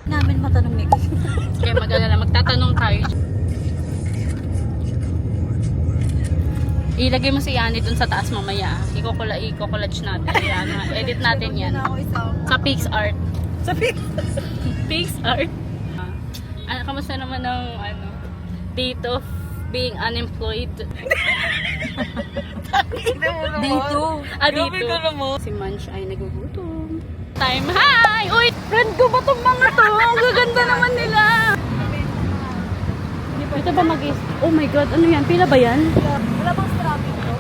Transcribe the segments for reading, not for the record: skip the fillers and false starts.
namin matanong ni Kaya mag-alala, magtatanong tayo. Ilagay mo si Yani dun sa taas mamaya. I-collage natin. Yan, edit natin yan. Sa PixArt. Sa PixArt. Kamusta naman ang date of being unemployed? Dito. Dito. Si Manch ay nagugutom. Time. Hi! Uy! Friend ko ba tong mga to? Ang gaganda naman nila. Ito ba oh my god, ano yan? Pila ba yan? Wala bang traffic to?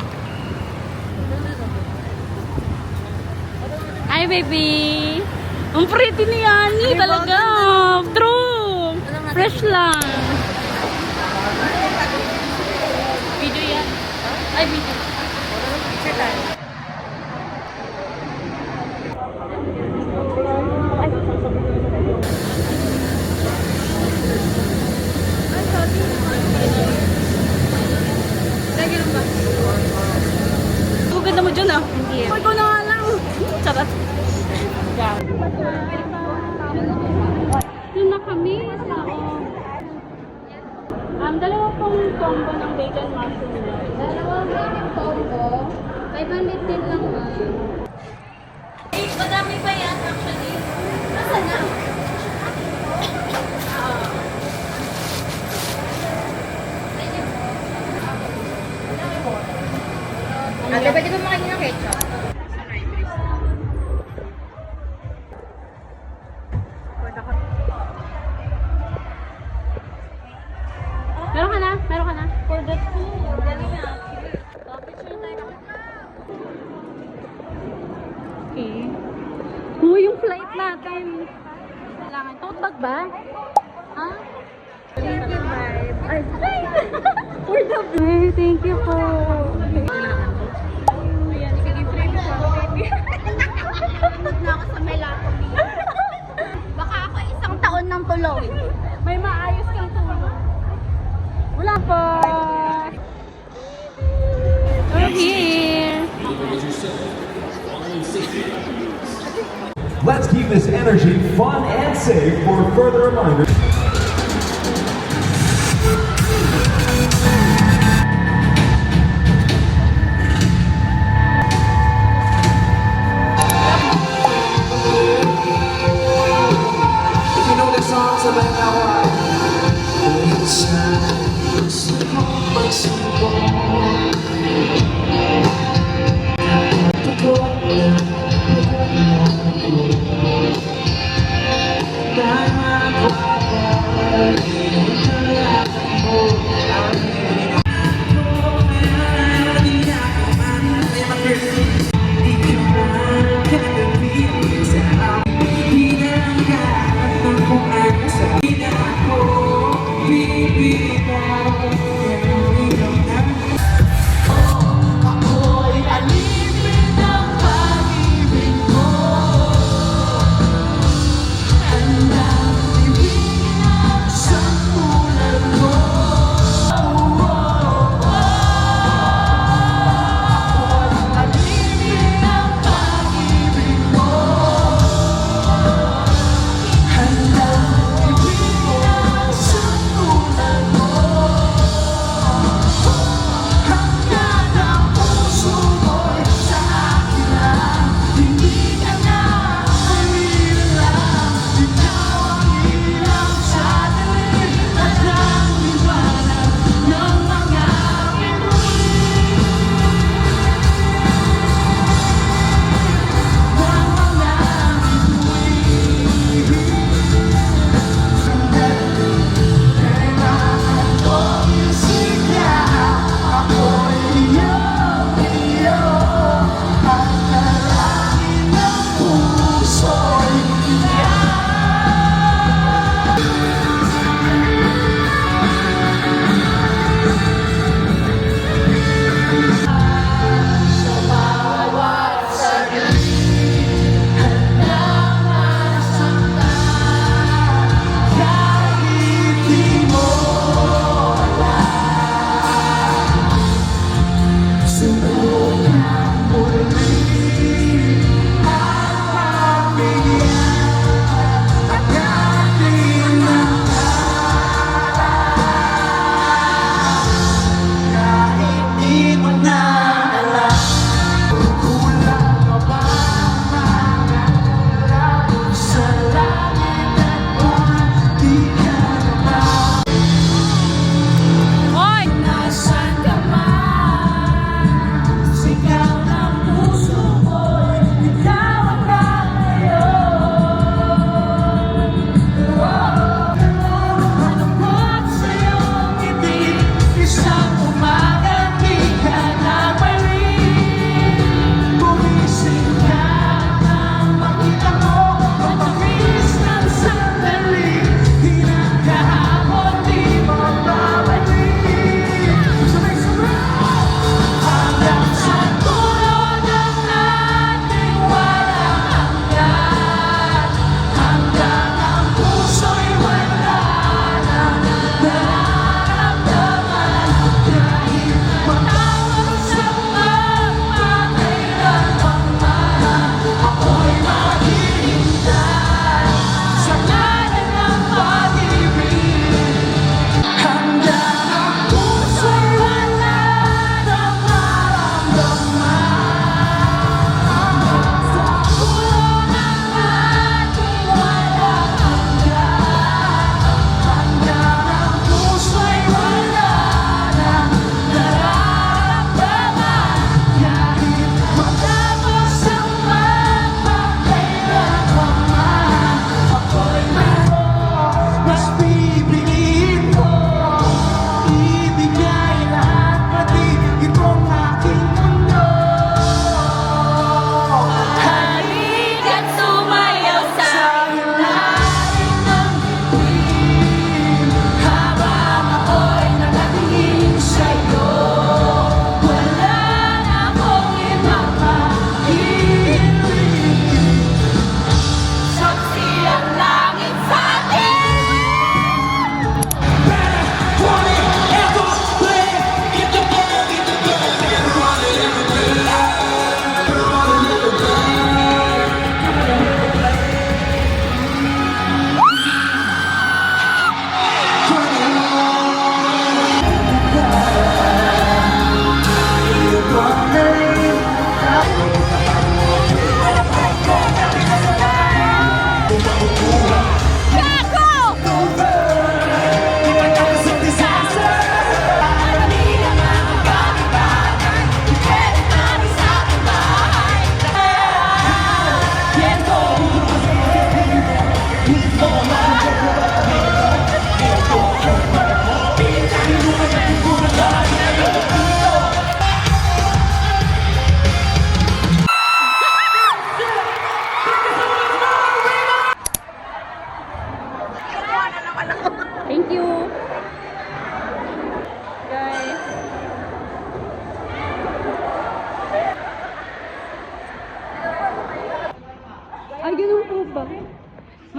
Hi baby! Ang pretty ni Yani talaga. True! Fresh lang. Video yan. Ay, video. Picture tayo. Ang ganda mo dyan ah. Oh, ikaw na nga lang. Charot. Doon na kami. Dalawa pong combo ng bacon mushroom na. Dalawang bacon combo, 510 lang ma. Madami pa yan actually. Nasaan na? Ate, pwede ba makain ng ketchup? Meron ka na? Meron ka na? For the food. Dali na. Picture tayo. Okay. Yung flight natin. Kailangan. Tote bag ba? Ha? Thank you, vibe. Ay, for the view. Thank you po. Ayan, ikag-frame siya, baby. Na ako sa melatonin. Baka ako isang taon ng tulog. May maayos kang tulog. Wala pa. We're here. Let's keep this energy fun and safe for further reminders. If you know the songs about how inside my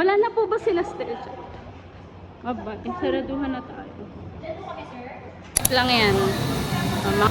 Wala na po ba sila stage? Aba, isaraduhan na tayo. Lang yan. Mama.